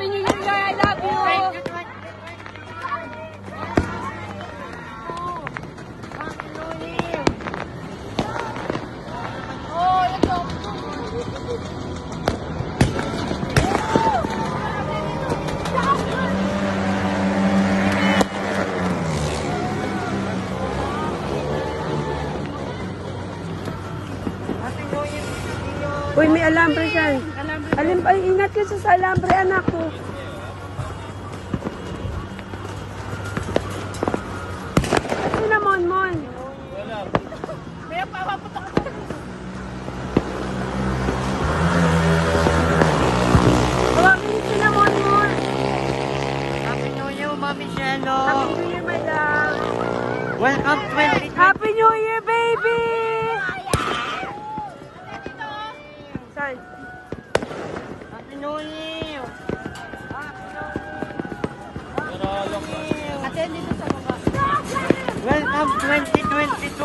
New Year, Joy. I love you. Oh, ito. Uy, may alambre dyan. Ay, ingat ka sa alambre, anak ko. Ano na, Mon? May papaputok ako. Hawakin niyo sila, Mon. Happy New Year, Mami Shelo. Happy New Year, madam. Welcome 2020. Happy New Year, baby! Saan? Happy New Year. Ate, dito sa baba. Welcome 2022.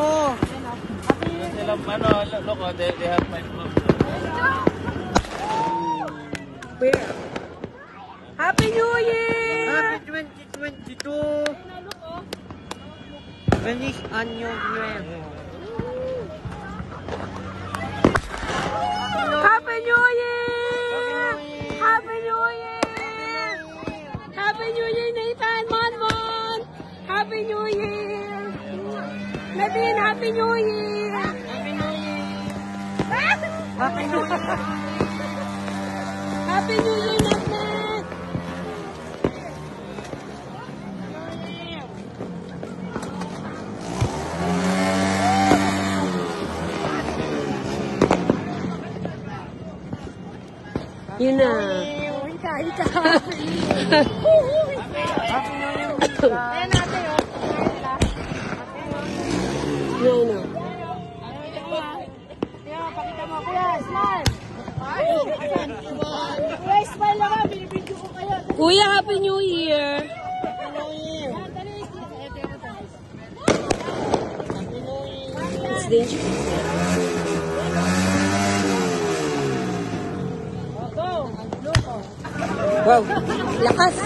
They have my mom. Where? Happy New Year! Happy 2022. Feliz Año Nuevo. Happy New Year! Happy New Year! Happy New Year, Nathan! Mon! Happy New Year! Nadine, Happy New Year! Happy New Year. Happy New Year. Happy New Year, Nathan! Yun na. Ika. Happy New Year. Ayan natin, oh. Yun na. Ayan, pakita mo. Kuya, smile. Kuya, smile lang ha. Binibidyo ko kayo. Kuya, Happy New Year! It's dangerous. Wow, lakas!